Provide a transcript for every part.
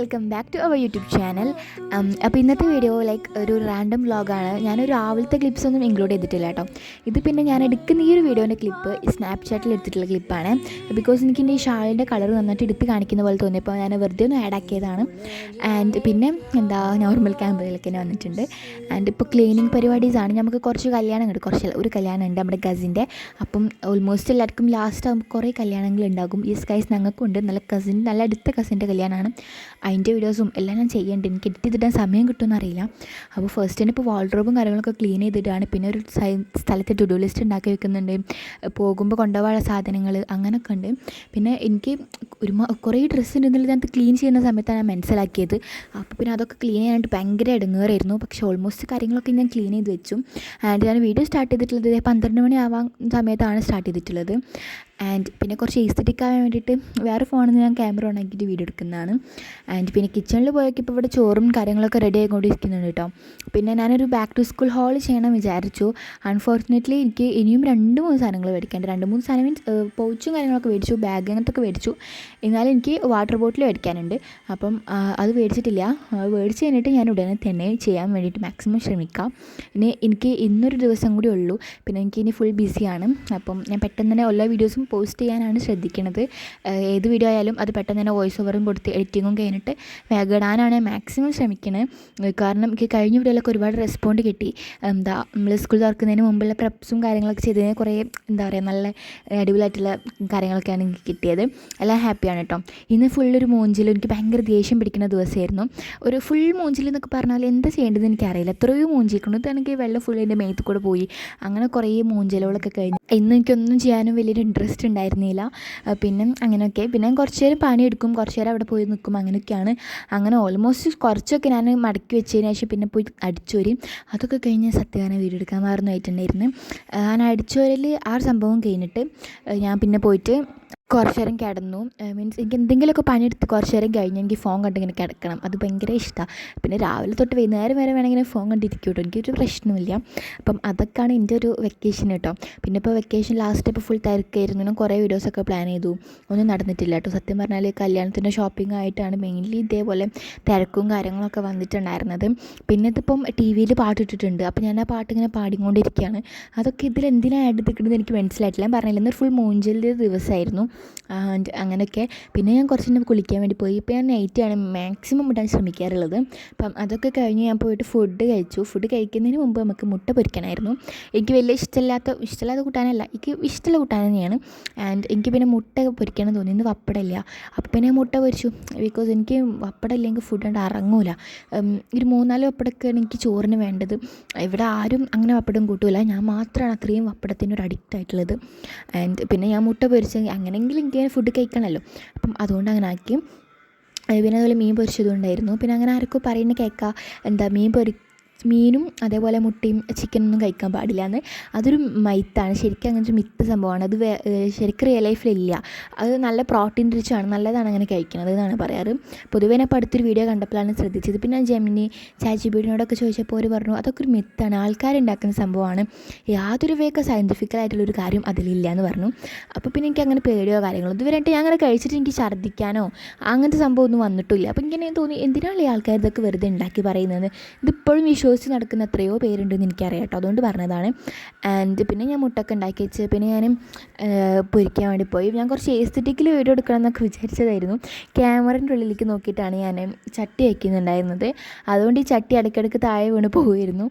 Welcome back to our YouTube channel. അപ്പോൾ ഇന്നത്തെ video ഒരു റാൻഡം വ്ളോഗാണ്. ഞാനൊരു രാവിലത്തെ ക്ലിപ്സ് ഒന്നും ഇൻക്ലൂഡ് ചെയ്തിട്ടില്ല കേട്ടോ. ഇത് പിന്നെ ഞാൻ എടുക്കുന്ന ഈ ഒരു വീഡിയോൻ്റെ ക്ലിപ്പ് സ്നാപ്ചാറ്റിൽ എടുത്തിട്ടുള്ള ക്ലിപ്പാണ്. ബിക്കോസ് എനിക്ക് എൻ്റെ ഈ ഷാളിൻ്റെ കളർ നന്നായിട്ട് എടുത്ത് കാണിക്കുന്ന പോലെ തോന്നിയപ്പോൾ ഞാൻ വെറുതെ ഒന്ന് ആഡ് ആക്കിയതാണ്. ആൻഡ് പിന്നെ നോർമൽ ക്യാമറയിലൊക്കെ തന്നെ വന്നിട്ടുണ്ട്. ആൻഡ് ഇപ്പോൾ ക്ലീനിങ് പരിപാടീസാണ്. നമുക്ക് കുറച്ച് കല്യാണങ്ങളുണ്ട്, ഒരു കല്യാണം ഉണ്ട് നമ്മുടെ കസിൻ്റെ. അപ്പം ഓൾമോസ്റ്റ് എല്ലാവർക്കും ലാസ്റ്റ് ആകുമ്പോൾ കുറേ കല്യാണങ്ങളുണ്ടാകും. ഈ സ്കൈസ് ഞങ്ങൾക്കും ഉണ്ട്. നല്ല അടുത്ത കസിൻ്റെ കല്യാണമാണ്. അതിൻ്റെ വീഡിയോസും എല്ലാം ഞാൻ ചെയ്യുന്നുണ്ട്. എനിക്ക് എഡിറ്റ് ചെയ്തിടാൻ സമയം കിട്ടുമെന്ന് അറിയില്ല. അപ്പോൾ ഫസ്റ്റ് തന്നെ ഇപ്പോൾ വാൾഡ്രോബും കാര്യങ്ങളൊക്കെ ക്ലീൻ ചെയ്തിട്ടാണ്. പിന്നെ ഒരു സ്ഥലത്ത് ടു ഡു ലിസ്റ്റ് ഉണ്ടാക്കി വെക്കുന്നുണ്ട്. പോകുമ്പോൾ കൊണ്ടുപോകാനുള്ള സാധനങ്ങൾ അങ്ങനെയൊക്കെ ഉണ്ട്. പിന്നെ എനിക്ക് കുറേ ഡ്രസ്സ് ഉണ്ടെന്നുള്ളത് ഇതിനകത്ത് ക്ലീൻ ചെയ്യുന്ന സമയത്താണ് ഞാൻ മനസ്സിലാക്കിയത്. അപ്പോൾ പിന്നെ അതൊക്കെ ക്ലീൻ ചെയ്യാനായിട്ട് ഭയങ്കര ഇടങ്ങേറായിരുന്നു. പക്ഷേ ഓൾമോസ്റ്റ് കാര്യങ്ങളൊക്കെ ഞാൻ ക്ലീൻ ചെയ്ത് വെച്ചു. ആൻഡ് ഞാൻ വീഡിയോ സ്റ്റാർട്ട് ചെയ്തിട്ടുള്ളത് 12 മണി ആവാൻ സമയത്താണ് സ്റ്റാർട്ട് ചെയ്തിട്ടുള്ളത്. ആൻഡ് പിന്നെ കുറച്ച് ഈസ്തറ്റിക് ആവാൻ വേണ്ടിയിട്ട് വേറെ ഫോണിൽ നിന്ന് ഞാൻ ക്യാമറ ഓൺ ആക്കിയിട്ട് വീഡിയോ എടുക്കുന്നതാണ്. ആൻഡ് പിന്നെ കിച്ചണിൽ പോയൊക്കെ ഇപ്പോൾ ഇവിടെ ചോറും കാര്യങ്ങളൊക്കെ റെഡി ആയിക്കൊണ്ടിരിക്കുന്നുണ്ട് കേട്ടോ. പിന്നെ ഞാനൊരു ബാക്ക് ടു സ്കൂൾ ഹോൾ ചെയ്യണം വിചാരിച്ചു. അൺഫോർച്ചുനേറ്റ്ലി എനിക്ക് ഇനിയും 2-3 സാധനങ്ങൾ മേടിക്കാണ്ട്. 2-3 സാധനം മീൻസ് പൗച്ചും കാര്യങ്ങളൊക്കെ മേടിച്ചു, ബാഗ് അങ്ങനത്തൊക്കെ മേടിച്ചു. എന്നാലും എനിക്ക് വാട്ടർ ബോട്ടിൽ മേടിക്കാനുണ്ട്. അപ്പം അത് മേടിച്ചിട്ടില്ല. മേടിച്ച് കഴിഞ്ഞിട്ട് ഞാൻ ഉടനെ തന്നെ ചെയ്യാൻ വേണ്ടിയിട്ട് മാക്സിമം ശ്രമിക്കാം. ഇനി എനിക്ക് ഇന്നൊരു ദിവസം കൂടി ഉള്ളൂ. പിന്നെ എനിക്ക് ഇനി ഫുൾ ബിസിയാണ്. അപ്പം ഞാൻ പെട്ടെന്ന് തന്നെ എല്ലാ വീഡിയോസും പോസ്റ്റ് ചെയ്യാനാണ് ശ്രദ്ധിക്കുന്നത്. ഏത് വീഡിയോ ആയാലും അത് പെട്ടെന്ന് തന്നെ വോയിസ് ഓവറും കൊടുത്ത് എഡിറ്റിങ്ങും കഴിഞ്ഞിട്ട് വേഗം ഇടാനാണ് മാക്സിമം ശ്രമിക്കുന്നത്. കാരണം എനിക്ക് കഴിഞ്ഞ വീഡിയോയിലൊക്കെ ഒരുപാട് റെസ്പോണ്ട് കിട്ടി. നമ്മൾ സ്കൂൾ തുറക്കുന്നതിന് മുമ്പുള്ള പ്രപ്സും കാര്യങ്ങളൊക്കെ ചെയ്തതിന് കുറേ നല്ല അടിപൊളിയായിട്ടുള്ള കാര്യങ്ങളൊക്കെയാണ് എനിക്ക് കിട്ടിയത്. എല്ലാം ഹാപ്പിയാണ് കേട്ടോ. ഇന്ന് ഫുള്ളൊരു മൂഞ്ചിലും എനിക്ക് ഭയങ്കര ദേഷ്യം പിടിക്കുന്ന ദിവസമായിരുന്നു. ഒരു ഫുൾ മൂഞ്ചിൽ എന്നൊക്കെ പറഞ്ഞാൽ എന്താ ചെയ്യേണ്ടതെന്ന് എനിക്കറിയില്ല. എത്രയോ മൂഞ്ചിക്കണം. ഇതാണെങ്കിൽ വെള്ളം ഫുൾ എൻ്റെ മേത്ത് കൂടെ പോയി. അങ്ങനെ കുറേ മൂഞ്ചലുകളൊക്കെ കഴിഞ്ഞു. ഇന്ന് എനിക്കൊന്നും ചെയ്യാനും വലിയൊരു ഇൻട്രസ്റ്റ് ഉണ്ടായിരുന്നില്ല. പിന്നെ അങ്ങനെയൊക്കെ പിന്നെ കുറച്ച് നേരം പണിയെടുക്കും, കുറച്ച് നേരം അവിടെ പോയി നിൽക്കും. അങ്ങനെയൊക്കെയാണ്. അങ്ങനെ ഓൾമോസ്റ്റ് കുറച്ചൊക്കെ ഞാൻ മടക്കി വെച്ചതിന് ശേഷം പിന്നെ പോയി അടിച്ചോരി. അതൊക്കെ കഴിഞ്ഞ് സത്യമാണ് വീഡിയോ എടുക്കാൻ മറന്നുപോയിട്ടുണ്ടായിരുന്നു. ഞാൻ അടിച്ചോരൽ ആ ഒരു സംഭവം കഴിഞ്ഞിട്ട് ഞാൻ പിന്നെ പോയിട്ട് കുറച്ച് നേരം കിടന്നു. മീൻസ് എനിക്ക് എന്തെങ്കിലുമൊക്കെ പണിയെടുത്ത് കുറച്ച് നേരം കഴിഞ്ഞ് എനിക്ക് ഫോൺ കണ്ടിങ്ങനെ കിടക്കണം. അത് ഭയങ്കര ഇഷ്ടമാണ്. പിന്നെ രാവിലെ തൊട്ട് വൈകുന്നേരം വരെ വേണമെങ്കിൽ ഫോൺ കണ്ടിരിക്കും കേട്ടോ. എനിക്കൊരു പ്രശ്നമില്ല. അപ്പം അതൊക്കെയാണ് എൻ്റെ ഒരു വെക്കേഷൻ കേട്ടോ. പിന്നെ ഇപ്പോൾ വെക്കേഷൻ ലാസ്റ്റ് ഇപ്പോൾ ഫുൾ തിരക്കായിരുന്നു. ഞാൻ കുറേ വീഡിയോസൊക്കെ പ്ലാൻ ചെയ്തു. ഒന്നും നടന്നിട്ടില്ല കേട്ടോ. സത്യം പറഞ്ഞാൽ കല്യാണത്തിൻ്റെ ഷോപ്പിംഗ് ആയിട്ടാണ് മെയിൻലി ഇതേപോലെ തിരക്കും കാര്യങ്ങളൊക്കെ വന്നിട്ടുണ്ടായിരുന്നത്. പിന്നെ ഇതിപ്പം TV-യിൽ പാട്ടിട്ടിട്ടുണ്ട്. അപ്പോൾ ഞാൻ ആ പാട്ടിങ്ങനെ പാടിക്കൊണ്ടിരിക്കുകയാണ്. അതൊക്കെ ഇതിലെന്തിനാണ് ആഡ് ചെയ്തിരിക്കുന്നത് എനിക്ക് മനസ്സിലായിട്ടില്ല. ഞാൻ പറഞ്ഞില്ല, ഇന്നൊരു ഫുൾ മൂഞ്ചലിൻ്റെ ദിവസമായിരുന്നു. ആൻഡ് അങ്ങനെയൊക്കെ. പിന്നെ ഞാൻ കുറച്ച് നേരം കുളിക്കാൻ വേണ്ടി പോയി. ഇപ്പോൾ ഞാൻ നൈറ്റാണ് മാക്സിമം ഇടാൻ ശ്രമിക്കാറുള്ളത്. അപ്പം അതൊക്കെ കഴിഞ്ഞ് ഞാൻ പോയിട്ട് ഫുഡ് കഴിച്ചു. ഫുഡ് കഴിക്കുന്നതിന് മുമ്പ് നമുക്ക് മുട്ട പൊരിക്കണമായിരുന്നു. എനിക്ക് വലിയ ഇഷ്ടമില്ലാത്ത കൂട്ടാനല്ല, എനിക്ക് ഇഷ്ടമുള്ള കൂട്ടാൻ തന്നെയാണ്. ആൻഡ് എനിക്ക് പിന്നെ മുട്ട പൊരിക്കണം തോന്നി. ഇന്ന് പപ്പടമില്ല. അപ്പോൾ പിന്നെ മുട്ട പൊരിച്ചു. ബിക്കോസ് എനിക്ക് പപ്പടം ഇല്ലെങ്കിൽ ഫുഡ് കൊണ്ട് ഇറങ്ങൂല. ഒരു 3-4 പപ്പടമൊക്കെയാണ് എനിക്ക് ചോറിന് വേണ്ടത്. ഇവിടെ ആരും അങ്ങനെ പപ്പടം കൂട്ടില്ല. ഞാൻ മാത്രമാണ് അത്രയും പപ്പടത്തിനൊരു അഡിക്റ്റ് ആയിട്ടുള്ളത്. ആൻഡ് പിന്നെ ഞാൻ മുട്ട പൊരിച്ച് അങ്ങനെയെങ്കിലും എനിക്ക് ഫുഡ് കഴിക്കണമല്ലോ. അപ്പം അതുകൊണ്ട് അങ്ങനെ ആക്കി. പിന്നെ അതുപോലെ മീൻ പൊരിച്ചതുകൊണ്ടായിരുന്നു. പിന്നെ അങ്ങനെ ആർക്കും പറയുന്നത് കേൾക്കാം, മീനും അതേപോലെ മുട്ടയും ചിക്കനൊന്നും കഴിക്കാൻ പാടില്ല എന്ന്. അതൊരു മൈത്താണ്. ശരിക്കും അങ്ങനത്തെ മിത്ത് സംഭവമാണ്. അത് ശരിക്കും റിയൽ ലൈഫിലില്ല. അത് നല്ല പ്രോട്ടീൻ റിച്ച് ആണ്, നല്ലതാണ് അങ്ങനെ കഴിക്കുന്നത് എന്നാണ് പറയാറ്. പൊതുവേ ഞാൻ ഇപ്പോൾ അടുത്തൊരു വീഡിയോ കണ്ടപ്പോഴാണ് ശ്രദ്ധിച്ചത്. പിന്നെ ജെമിനി ചാറ്റ്ജിപിടിയോടൊക്കെ ചോദിച്ചപ്പോൾ അവർ പറഞ്ഞു അതൊക്കെ ഒരു മിത്താണ്, ആൾക്കാരുണ്ടാക്കുന്ന സംഭവമാണ്, യാതൊരു വേഗം സയൻറ്റിഫിക്കലായിട്ടുള്ളൊരു കാര്യം അതിലില്ല എന്ന് പറഞ്ഞു. അപ്പോൾ പിന്നെ എനിക്ക് അങ്ങനെ പേടിയോ കാര്യങ്ങളോ ഇതുവരെയായിട്ട് ഞാൻ അങ്ങനെ കഴിച്ചിട്ട് എനിക്ക് ഛർദ്ദിക്കാനോ അങ്ങനത്തെ സംഭവം ഒന്നും വന്നിട്ടില്ല. അപ്പോൾ ഇങ്ങനെ തോന്നി എന്തിനാണ് ഈ ആൾക്കാർ ഇതൊക്കെ വെറുതെ ഉണ്ടാക്കി പറയുന്നത്. ഇതിപ്പോഴും വിശ്വസിച്ച് നടക്കുന്ന എത്രയോ പേരുണ്ടെന്ന് എനിക്കറിയാം കേട്ടോ. അതുകൊണ്ട് പറഞ്ഞതാണ്. ആൻഡ് പിന്നെ ഞാൻ മുട്ടൊക്കെ ഉണ്ടാക്കി വെച്ച് പിന്നെ ഞാൻ പൊരിക്കാൻ വേണ്ടി പോയി. ഞാൻ കുറച്ച് എസ്തെറ്റിക്കിൽ വീഡിയോ എടുക്കണം എന്നൊക്കെ വിചാരിച്ചതായിരുന്നു. ക്യാമറേൻ്റെ ഉള്ളിലേക്ക് നോക്കിയിട്ടാണ് ഞാൻ ചട്ടി വയ്ക്കുന്നുണ്ടായിരുന്നത്. അതുകൊണ്ട് ഈ ചട്ടി ഇടയ്ക്കിടയ്ക്ക് താഴെ വീണ് പോകുമായിരുന്നു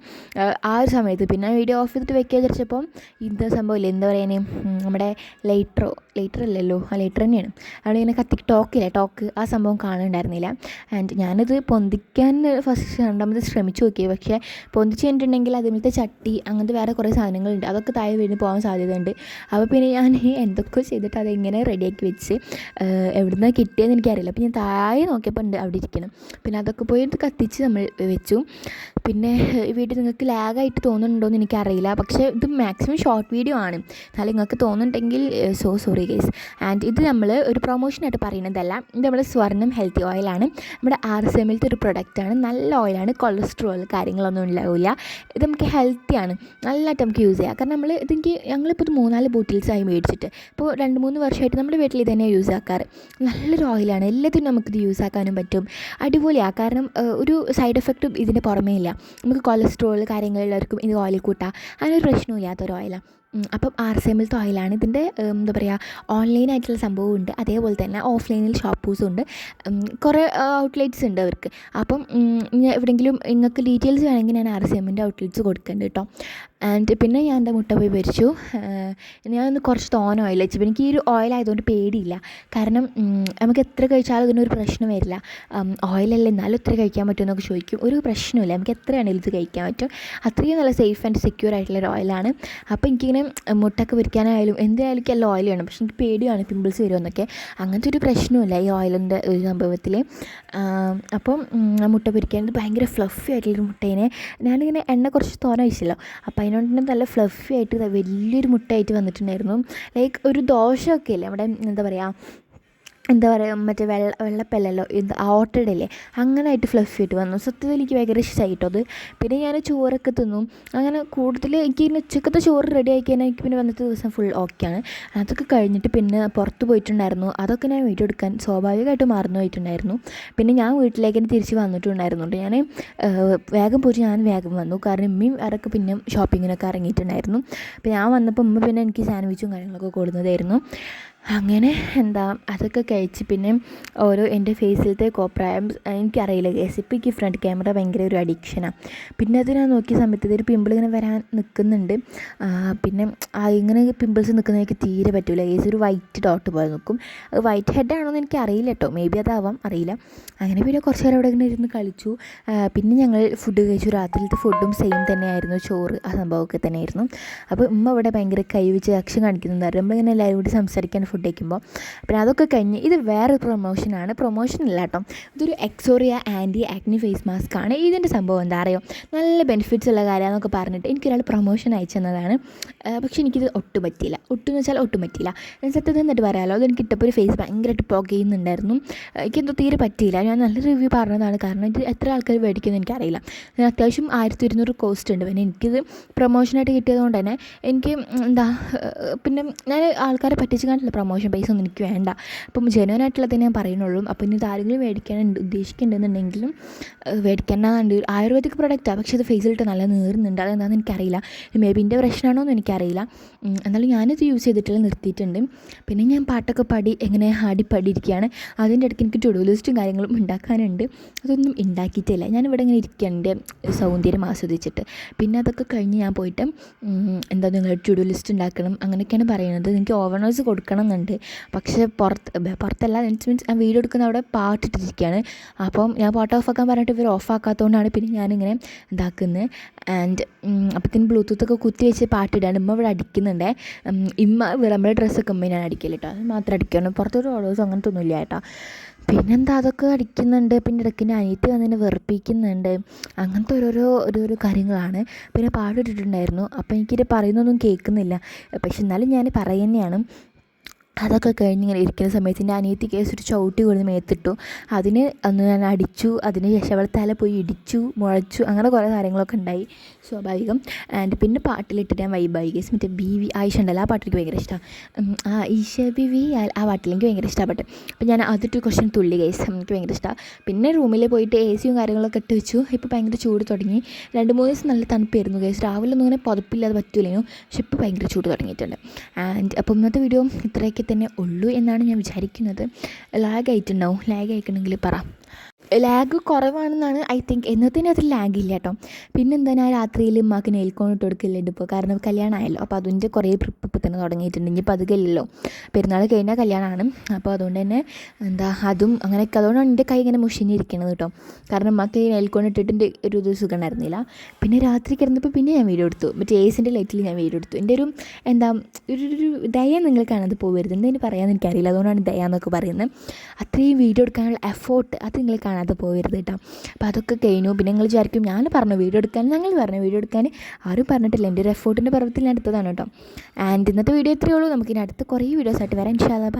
ആ ഒരു സമയത്ത്. പിന്നെ വീഡിയോ ഓഫ് ചെയ്തിട്ട് വെക്കാൻ വിചാരിച്ചപ്പം ഇന്ന സംഭവമില്ലേ, എന്താ പറയുക, നമ്മുടെ ലൈറ്റർ അല്ലല്ലോ, ആ ലൈറ്റർ തന്നെയാണ്. അവിടെ ഇങ്ങനെ ടോക്ക് ആ സംഭവം കാണുന്നുണ്ടായിരുന്നില്ല. ആൻഡ് ഞാനത് പൊന്തിക്കാൻ ഫസ്റ്റ് 2ാമത് ശ്രമിച്ചു നോക്കി. പക്ഷേ പൊന്തിച്ച് കഴിഞ്ഞിട്ടുണ്ടെങ്കിൽ അതിലത്തെ ചട്ടി അങ്ങനത്തെ വേറെ കുറേ സാധനങ്ങളുണ്ട്, അതൊക്കെ താഴെ വീണ് പോകാൻ സാധ്യതയുണ്ട്. അപ്പോൾ പിന്നെ ഞാൻ എന്തൊക്കെ ചെയ്തിട്ട് അതെങ്ങനെ റെഡിയാക്കി വെച്ച് എവിടുന്ന് കിട്ടിയതെന്ന് എനിക്കറിയില്ല. അപ്പോൾ ഞാൻ താഴെ നോക്കിയപ്പോൾ ഉണ്ട് അവിടെ ഇരിക്കണം. പിന്നെ അതൊക്കെ പോയിട്ട് കത്തിച്ച് നമ്മൾ വെച്ചു. പിന്നെ ഈ വീഡിയോ നിങ്ങൾക്ക് ലാഗായിട്ട് തോന്നുന്നുണ്ടോ എന്ന് എനിക്കറിയില്ല, പക്ഷേ ഇത് മാക്സിമം ഷോർട്ട് വീഡിയോ ആണ്. എന്നാലും നിങ്ങൾക്ക് തോന്നുന്നുണ്ടെങ്കിൽ സോ സോറി ഗൈസ്. ആൻഡ് ഇത് നമ്മൾ ഒരു പ്രൊമോഷനായിട്ട് പറയുന്നതല്ല, ഇത് നമ്മുടെ സ്വർണ്ണം ഹെൽത്തി ഓയിലാണ്. നമ്മുടെ RCMലത്തെ ഒരു പ്രൊഡക്റ്റാണ്. നല്ല ഓയിലാണ്, കൊളസ്ട്രോൾ കാര്യങ്ങളൊന്നും ഉണ്ടാവില്ല. ഇത് നമുക്ക് ഹെൽത്തിയാണ്, നല്ലതായിട്ട് നമുക്ക് യൂസ് ചെയ്യാം. കാരണം ഞങ്ങളിപ്പോൾ ഇത് 3-4 ബോട്ടിൽസായി മേടിച്ചിട്ട് ഇപ്പോൾ 2-3 വർഷമായിട്ട് നമ്മുടെ വീട്ടിൽ ഇത് തന്നെയാണ് യൂസ് ആക്കാറ്. നല്ലൊരു ഓയിലാണ്, എല്ലാത്തിനും നമുക്കിത് യൂസ് ആക്കാനും പറ്റും. അടിപൊളിയാണ്. കാരണം ഒരു സൈഡ് എഫക്റ്റും ഇതിന് പുറമേ ഇല്ല. നമുക്ക് കൊളസ്ട്രോൾ കാര്യങ്ങളുള്ളവർക്കും ഇത് ഓയിൽ കൂട്ടാം, അതിനൊരു പ്രശ്നമില്ലാത്തൊരു ഓയിലാണ്. അപ്പം RCMലത്തെ ഓയിലാണ്. ഇതിൻ്റെ എന്താ പറയുക, ഓൺലൈനായിട്ടുള്ള സംഭവമുണ്ട്, അതേപോലെ തന്നെ ഓഫ്ലൈനിൽ ഷോപ്പൂസും ഉണ്ട്. കുറേ ഔട്ട്ലെറ്റ്സ് ഉണ്ട് അവർക്ക്. അപ്പം എവിടെയെങ്കിലും നിങ്ങൾക്ക് ഡീറ്റെയിൽസ് വേണമെങ്കിൽ ഞാൻ RCMൻ്റെ ഔട്ട്ലെറ്റ്സ് കൊടുക്കുന്നുണ്ട് കേട്ടോ. ആൻഡ് പിന്നെ ഞാൻ എൻ്റെ മുട്ട പോയി പൊരിച്ചു. ഞാനൊന്ന് കുറച്ച് തോന ഓയിൽ വെച്ചു. എനിക്ക് ഈ ഒരു ഓയിലായതുകൊണ്ട് പേടിയില്ല. കാരണം നമുക്ക് എത്ര കഴിച്ചാലും ഇതിനൊരു പ്രശ്നം വരില്ല. ഓയിലല്ല എന്നാലും എത്ര കഴിക്കാൻ പറ്റുമെന്നൊക്കെ ചോദിക്കും. ഒരു പ്രശ്നമില്ല, നമുക്ക് എത്ര വേണമെങ്കിലും ഇത് കഴിക്കാൻ പറ്റും. അത്രയും നല്ല സേഫ് ആൻഡ് സെക്യൂർ ആയിട്ടുള്ളൊരു ഓയിലാണ്. അപ്പോൾ എനിക്കിങ്ങനെ മുട്ടയൊക്കെ പൊരിക്കാനായാലും എന്തിനായാലും എനിക്ക് എല്ലാം ഓയിൽ വേണം. പക്ഷെ എനിക്ക് പേടിയാണ് പിമ്പിൾസ് വരുമെന്നൊക്കെ. അങ്ങനത്തെ ഒരു പ്രശ്നമില്ല ഈ ഓയിലിൻ്റെ ഒരു സംഭവത്തിൽ. അപ്പം മുട്ട പൊരിക്കാൻ ഇത് ഭയങ്കര ഫ്ലഫി ആയിട്ടുള്ളൊരു മുട്ടേനെ ഞാനിങ്ങനെ എണ്ണ കുറച്ച് തോന വെച്ചല്ലോ, അപ്പോൾ അതിനോട് തന്നെ നല്ല ഫ്ലഫി ആയിട്ട് വലിയൊരു മുട്ടയായിട്ട് വന്നിട്ടുണ്ടായിരുന്നു. ലൈക്ക് ഒരു ദോശയൊക്കെ ഇല്ലേ അവിടെ എന്താ പറയുക മറ്റേ വെള്ളപ്പല്ലല്ലോ ഇത് ഓട്ടടയില്ലേ, അങ്ങനെ ആയിട്ട് ഫ്ലഫി ആയിട്ട് വന്നു. സത്യത്തിൽ എനിക്ക് ഭയങ്കര ഇഷ്ടമായിട്ടോ അത്. പിന്നെ ഞാൻ ചോറൊക്കെ തിന്നും. അങ്ങനെ കൂടുതൽ എനിക്ക് ഇങ്ങനെ ഉച്ചക്കത്തെ ചോറ് റെഡി ആക്കി കഴിഞ്ഞാൽ എനിക്ക് പിന്നെ വന്നത്തെ ദിവസം ഫുൾ ഓക്കെയാണ്. അതൊക്കെ കഴിഞ്ഞിട്ട് പിന്നെ പുറത്ത് പോയിട്ടുണ്ടായിരുന്നു. അതൊക്കെ ഞാൻ വീഡിയോ എടുക്കാൻ സ്വാഭാവികമായിട്ട് മറന്നു പോയിട്ടുണ്ടായിരുന്നു. പിന്നെ ഞാൻ വീട്ടിലേക്ക് തന്നെ തിരിച്ച് വന്നിട്ടുണ്ടായിരുന്നുണ്ട്. ഞാൻ വേഗം പോയിട്ട് ഞാൻ വേഗം വന്നു. കാരണം ഉമ്മയും അവരൊക്കെ പിന്നെ ഷോപ്പിങ്ങിനൊക്കെ ഇറങ്ങിയിട്ടുണ്ടായിരുന്നു. അപ്പോൾ ഞാൻ വന്നപ്പോൾ ഉമ്മ പിന്നെ എനിക്ക് സാൻഡ്വിച്ചും കാര്യങ്ങളൊക്കെ കൊടുക്കുന്നതായിരുന്നു. അങ്ങനെ അതൊക്കെ കഴിച്ച് പിന്നെ ഓരോ എൻ്റെ ഫേസിലത്തെ കോപ്രായം എനിക്കറിയില്ല ഗൈസ്. ഇപ്പോൾ എനിക്ക് ഫ്രണ്ട് ക്യാമറ ഭയങ്കര ഒരു അഡിക്ഷനാണ്. പിന്നെ അത് ഞാൻ നോക്കിയ സമയത്ത് ഇതൊരു പിമ്പിൾ ഇങ്ങനെ വരാൻ നിൽക്കുന്നുണ്ട്. പിന്നെ ഇങ്ങനെ പിമ്പിൾസ് നിൽക്കുന്നത് എനിക്ക് തീരെ പറ്റില്ല ഗൈസ്. ഒരു വൈറ്റ് ഡോട്ട് പോലെ നിൽക്കും. വൈറ്റ് ഹെഡാണോന്ന് എനിക്ക് അറിയില്ല കേട്ടോ, മേ ബി അതാവാം, അറിയില്ല. അങ്ങനെ പിന്നെ കുറച്ച് നേരം അവിടെ ഇങ്ങനെ ഇരുന്ന് കളിച്ചു. പിന്നെ ഞങ്ങൾ ഫുഡ് കഴിച്ചു. രാത്രിയിലത്തെ ഫുഡും സെയിം തന്നെയായിരുന്നു, ചോറ് ആ സംഭവമൊക്കെ തന്നെയായിരുന്നു. അപ്പോൾ ഉമ്മ ഇവിടെ ഭയങ്കര കൈവച്ച് ആക്ഷൻ കാണിക്കുന്നുണ്ടായിരുന്നു. നമ്മളിങ്ങനെ എല്ലാവരും കൂടി സംസാരിക്കാൻ ഫുഡ് കഴിക്കുമ്പോൾ. പിന്നെ അതൊക്കെ കഴിഞ്ഞ് ഇത് വേറെ പ്രൊമോഷനാണ്, പ്രൊമോഷനല്ല കേട്ടോ, ഇതൊരു എക്സോറിയ ആൻറ്റി ആക്നി ഫേസ് മാസ്ക് ആണ്. ഇതിൻ്റെ സംഭവം എന്താ അറിയോ, നല്ല ബെനിഫിറ്റ്സ് ഉള്ള കാര്യമെന്നൊക്കെ പറഞ്ഞിട്ട് എനിക്കൊരാൾ പ്രൊമോഷൻ അയച്ചു തന്നതാണ്. പക്ഷേ എനിക്കിത് ഒട്ടും പറ്റിയില്ല. ഒട്ടും എന്ന് വെച്ചാൽ ഒട്ടും പറ്റിയില്ല. സത്യത്തിൽ എന്നിട്ട് പറയാമല്ലോ, അത് എനിക്ക് ഇട്ടപ്പോൾ ഒരു ഫേസ് ഭയങ്കരമായിട്ട് പുകയുന്നുണ്ടായിരുന്നു. എനിക്കെന്തോ തീരെ പറ്റിയില്ല. ഞാൻ നല്ല റിവ്യൂ പറഞ്ഞതാണ്, കാരണം ഇത് എത്ര ആൾക്കാർ മേടിക്കുമെന്ന് എനിക്കറിയില്ല. അത്യാവശ്യം 1200 കോസ്റ്റ് ഉണ്ട്. പിന്നെ എനിക്കിത് പ്രൊമോഷനായിട്ട് കിട്ടിയതുകൊണ്ട് തന്നെ എനിക്ക് പിന്നെ ഞാൻ ആൾക്കാരെ പറ്റിച്ച് കാണില്ല, പ്രൊമോഷൻ പൈസ ഒന്നും എനിക്ക് വേണ്ട. അപ്പം ജെനുവനായിട്ടുള്ളത് ഞാൻ പറയുന്നുള്ളൂ. അപ്പം ഇനി ഇതാരെങ്കിലും ഉദ്ദേശിക്കുന്നുണ്ടെന്നുണ്ടെങ്കിലും മേടിക്കാനുണ്ട്. ആയുർവേദിക് പ്രൊഡക്റ്റാണ്, പക്ഷേ അത് ഫേസിലിട്ട് നല്ല നീറുന്നുണ്ട്. അതെന്താണെന്ന് എനിക്കറിയില്ല. മേ ബി എൻ്റെ പ്രശ്നമാണോ എന്ന് എനിക്കറിയില്ല. എന്നാലും ഞാനിത് യൂസ് ചെയ്തിട്ടുള്ള നിർത്തിയിട്ടുണ്ട്. പിന്നെ ഞാൻ പാട്ടൊക്കെ പാടി എങ്ങനെ പാടിയിരിക്കുകയാണ്. അതിൻ്റെ ഇടയ്ക്ക് എനിക്ക് ടു ഡു ലിസ്റ്റും കാര്യങ്ങളും ഉണ്ടാക്കാനുണ്ട്. അതൊന്നും ഉണ്ടാക്കിയിട്ടില്ല. ഞാനിവിടെ ഇങ്ങനെ ഇരിക്കുന്നുണ്ട് സൗന്ദര്യം ആസ്വദിച്ചിട്ട്. പിന്നെ അതൊക്കെ കഴിഞ്ഞ് ഞാൻ പോയിട്ട് നിങ്ങൾ ടു ഡു ലിസ്റ്റ് ഉണ്ടാക്കണം അങ്ങനെയൊക്കെയാണ് പറയുന്നത്. എനിക്ക് ഓവർനോയ്സ് കൊടുക്കണം എന്നുണ്ട്. പക്ഷേ പുറത്തല്ല, മീൻസ് ഞാൻ വീഡിയോ എടുക്കുന്ന അവിടെ പാട്ടിട്ടിരിക്കുകയാണ്. അപ്പം ഞാൻ പാട്ട് ഓഫാക്കാൻ പറഞ്ഞിട്ട് ഇവർ ഓഫാക്കാത്തതുകൊണ്ടാണ് പിന്നെ ഞാനിങ്ങനെ ഇതാക്കുന്നത്. ആൻഡ് അപ്പത്തിന് ബ്ലൂടൂത്തൊക്കെ കുത്തി വെച്ച് പാട്ടിടാണ്. ഇമ്മ ഇവിടെ അടിക്കുന്നുണ്ട്. നമ്മുടെ ഡ്രസ്സൊക്കെ ഉമ്മ ഞാൻ അടിക്കില്ല കേട്ടോ, അത് മാത്രം അടിക്കണം. പുറത്തൊരു ഓർഡേഴ്സ് അങ്ങനത്തെ ഒന്നുമില്ല കേട്ടോ. പിന്നെന്താ അതൊക്കെ അടിക്കുന്നുണ്ട്. പിന്നെ ഇടയ്ക്ക് അനിയത്തി വന്നതിനെ വെറുപ്പിക്കുന്നുണ്ട്. അങ്ങനത്തെ ഓരോരോ കാര്യങ്ങളാണ്. പിന്നെ പാട്ടിട്ടിട്ടുണ്ടായിരുന്നു. അപ്പോൾ എനിക്കിത് പറയുന്നൊന്നും കേൾക്കുന്നില്ല, പക്ഷെ എന്നാലും ഞാൻ പറയുന്നതാണ്. അതൊക്കെ കഴിഞ്ഞ് ഇങ്ങനെ ഇരിക്കുന്ന സമയത്ത് എൻ്റെ അനിയത്തി കേസ് ഒരു ചവിട്ടി കൊടുത്ത് മേത്തിട്ടു. അതിന് അന്ന് ഞാൻ അടിച്ചു. അതിന് ശേഷം അവളെ തല പോയി ഇടിച്ചു, മുഴച്ചു, അങ്ങനെ കുറേ കാര്യങ്ങളൊക്കെ ഉണ്ടായി, സ്വാഭാവികം. ആൻഡ് പിന്നെ പാട്ടിലിട്ടിട്ട് ഞാൻ വൈബായി കേസ്. മറ്റേ BV ആയിഷ ഉണ്ടല്ലോ, ആ പാട്ട് എനിക്ക് ഭയങ്കര ഇഷ്ടമാണ്. ഈശ BV ആ പാട്ടിൽ എനിക്ക് ഭയങ്കര ഇഷ്ടപ്പെട്ടു. അപ്പോൾ ഞാൻ അതിട്ട് കുറച്ച് തുള്ളി കേസ്, എനിക്ക് ഭയങ്കര ഇഷ്ടമാണ്. പിന്നെ റൂമിൽ പോയിട്ട് AC കാര്യങ്ങളൊക്കെ ഇട്ട് വെച്ചു. ഇപ്പോൾ ഭയങ്കര ചൂട് തുടങ്ങി. 2-3 ദിവസം നല്ല തണുപ്പായിരുന്നു കേസ്. രാവിലെ ഒന്നും ഇങ്ങനെ പുതപ്പില്ലാതെ പറ്റൂലേനു, പക്ഷെ ഇപ്പോൾ ഭയങ്കര ചൂട് തുടങ്ങിയിട്ടുണ്ട്. ആൻഡ് അപ്പോൾ ഇന്നത്തെ വീഡിയോ ഇത്രയൊക്കെ തന്നെ ഉള്ളൂ എന്നാണ് ഞാൻ വിചാരിക്കുന്നത്. ലാഗ് ആയിട്ടുണ്ടാവും. ലാഗ് ആയിട്ടുണ്ടെങ്കിൽ പറ. ലാഗ് കുറവാണെന്നാണ് ഐ തിങ്ക്. എന്നതിന് അതിൽ ലാഗില്ല കേട്ടോ. പിന്നെന്താ, ഞാൻ രാത്രിയിൽ ഉമ്മാക്ക് നെയിൽക്കോൺ ഇട്ട് കൊടുക്കലുണ്ട് ഇപ്പോൾ, കാരണം കല്യാണമായല്ലോ. അപ്പോൾ അതിൻ്റെ കുറേ ഇപ്പോൾ തന്നെ തുടങ്ങിയിട്ടുണ്ട്. ഇനിയിപ്പോൾ അത് കഴിയില്ലല്ലോ, പെരുന്നാൾ കഴിഞ്ഞാൽ കല്യാണമാണ്. അപ്പോൾ അതുകൊണ്ട് തന്നെ അതും അങ്ങനെയൊക്കെ. അതുകൊണ്ടാണ് എൻ്റെ കൈ ഇങ്ങനെ മുഷിഞ്ഞിരിക്കുന്നത് കേട്ടോ. കാരണം ഉമ്മാക്ക് നെയിൽക്കോൺ ഇട്ടിട്ട് ഒരു സുഖം ഉണ്ടായിരുന്നില്ല. പിന്നെ രാത്രി കിടന്നപ്പോൾ പിന്നെ ഞാൻ വീഡിയോ എടുത്തു. മറ്റേ ഏസിൻ്റെ ലൈറ്റിൽ ഞാൻ വീഡിയോ എടുത്തു. എൻ്റെ ഒരു ദയ നിങ്ങൾ കാണാതെ പോകരുത്. എന്തെങ്കിലും പറയാമെന്ന് എനിക്കറിയില്ല, അതുകൊണ്ടാണ് ദയ എന്നൊക്കെ പറയുന്നത്. അത്രയും വീഡിയോ എടുക്കാനുള്ള എഫോർട്ട് അത് നിങ്ങൾ കാണാതെ പോകരുത് കേട്ടോ. അപ്പോൾ അതൊക്കെ കഴിഞ്ഞു. പിന്നെ നിങ്ങൾ വിചാരിക്കും ഞാൻ പറഞ്ഞു വീഡിയോ എടുക്കാൻ, ഞങ്ങൾ പറഞ്ഞു വീഡിയോ എടുക്കാൻ ആരും പറഞ്ഞിട്ടില്ല, എൻ്റെ ഒരു എഫേർട്ടിൻ്റെ പർവ്വത്തിൽ ഞാൻ എടുത്തതാണ് കേട്ടോ. ആൻഡ് ഇന്നത്തെ വീഡിയോ ഇത്രയേ ഉള്ളൂ. നമുക്കിനി അടുത്ത കുറേ വീഡിയോസ് ആയിട്ട് വരാം ഇൻഷാ അല്ലാ.